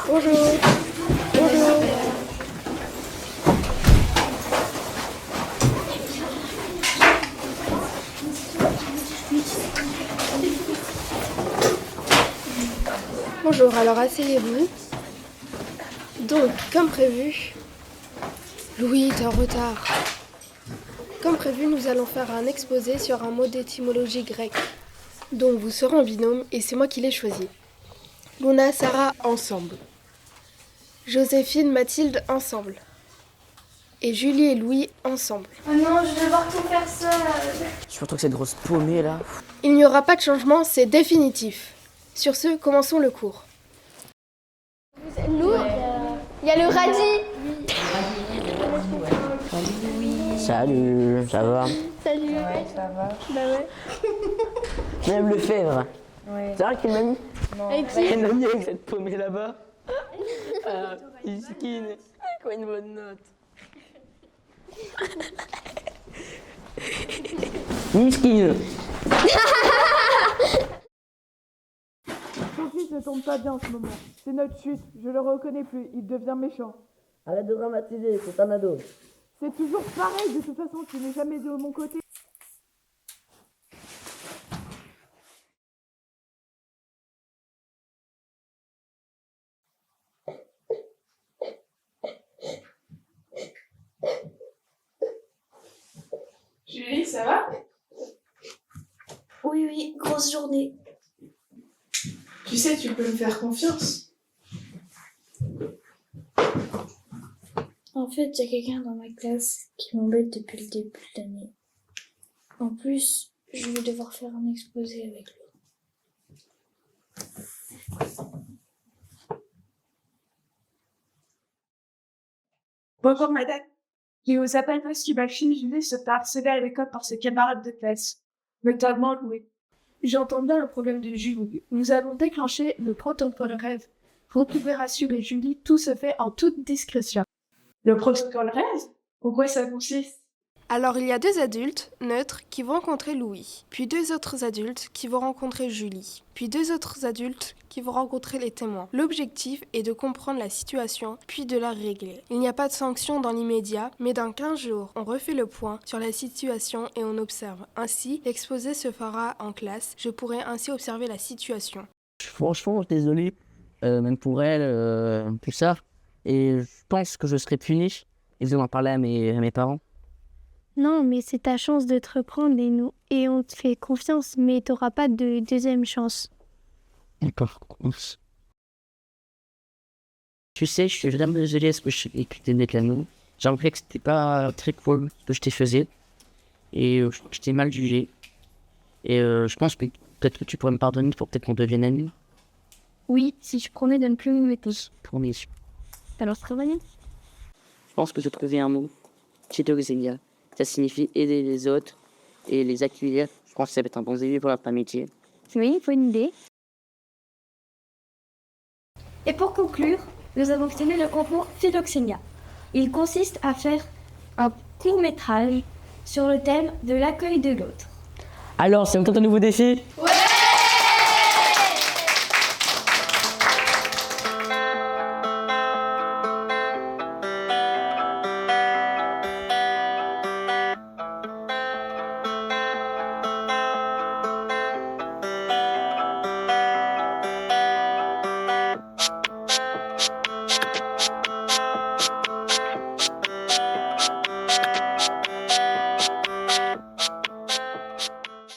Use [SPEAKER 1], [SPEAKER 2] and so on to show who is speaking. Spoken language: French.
[SPEAKER 1] Bonjour. Bonjour. Bonjour, alors asseyez-vous. Donc, comme prévu, Louis est en retard. Comme prévu, nous allons faire un exposé sur un mot d'étymologie grecque. Donc, vous serez en binôme et c'est moi qui l'ai choisi. Luna, Sarah, ensemble. Joséphine, Mathilde, ensemble. Et Julie et Louis, ensemble.
[SPEAKER 2] Oh non, je vais devoir tout faire seule.
[SPEAKER 3] Surtout que cette grosse paumée là.
[SPEAKER 1] Il n'y aura pas de changement, c'est définitif. Sur ce, commençons le cours.
[SPEAKER 2] Lourd. Il y a le radis.
[SPEAKER 3] Salut, ça va?
[SPEAKER 2] Salut.
[SPEAKER 4] Ouais, ça va.
[SPEAKER 2] Bah ouais.
[SPEAKER 3] Même Lefebvre.
[SPEAKER 4] Ouais.
[SPEAKER 3] C'est vrai qu'il m'a mis.
[SPEAKER 2] Avec qui?
[SPEAKER 3] Elle m'a mis avec cette paumée là-bas. Iskin. Quoi une bonne note. Miskin.
[SPEAKER 5] Son fils ne tombe pas bien en ce moment. C'est notre chute, je le reconnais plus, il devient méchant.
[SPEAKER 3] Arrête de dramatiser, c'est un ado.
[SPEAKER 5] C'est toujours pareil, de toute façon, tu n'es jamais de mon côté.
[SPEAKER 4] Julie, ça va?
[SPEAKER 2] Oui, grosse journée.
[SPEAKER 4] Tu sais, tu peux me faire confiance.
[SPEAKER 2] En fait, il y a quelqu'un dans ma classe qui m'embête depuis le début de l'année. En plus, je vais devoir faire un exposé avec lui.
[SPEAKER 5] Bonjour madame. Je vous appelle parce que ma fille Julie se fait harceler à l'école par ses camarades de classe, notamment Louis. J'entends bien le problème de Julie. Nous allons déclencher le protocole rêve. Vous pouvez rassurer Julie, tout se fait en toute discrétion. Le protocole rêve? En quoi ça consiste?
[SPEAKER 1] Alors, il y a 2 adultes, neutres, qui vont rencontrer Louis, puis 2 autres adultes qui vont rencontrer Julie, puis 2 autres adultes qui vont rencontrer les témoins. L'objectif est de comprendre la situation, puis de la régler. Il n'y a pas de sanction dans l'immédiat, mais dans 15 jours, on refait le point sur la situation et on observe. Ainsi, l'exposé se fera en classe. Je pourrai ainsi observer la situation.
[SPEAKER 3] Franchement, désolé, même pour elle, tout ça. Et je pense que je serai puni. Et je vais en parler à mes parents.
[SPEAKER 6] Non, mais c'est ta chance de te reprendre et on te fait confiance, mais t'auras pas de deuxième chance.
[SPEAKER 3] D'accord. Tu sais, je suis vraiment désolé parce que je écoutais des canaux. J'ai remarqué que c'était pas très cool ce que je te faisais. Et je t'ai mal jugé. Et je pense que peut-être que tu pourrais me pardonner pour peut-être qu'on devienne amis.
[SPEAKER 6] Oui, si je promets de ne plus me mettre.
[SPEAKER 3] Promis.
[SPEAKER 6] Alors, c'est très bien.
[SPEAKER 3] Je pense que j'ai trouvé un mot. Chitoxenia. Ça signifie aider les autres et les accueillir. Je pense que ça va être un bon début pour notre amitié.
[SPEAKER 6] Oui, il faut une idée.
[SPEAKER 2] Et pour conclure, nous avons obtenu le concours Philoxénia. Il consiste à faire un court-métrage sur le thème de l'accueil de l'autre.
[SPEAKER 3] Alors, c'est un nouveau défi?
[SPEAKER 2] Ouais!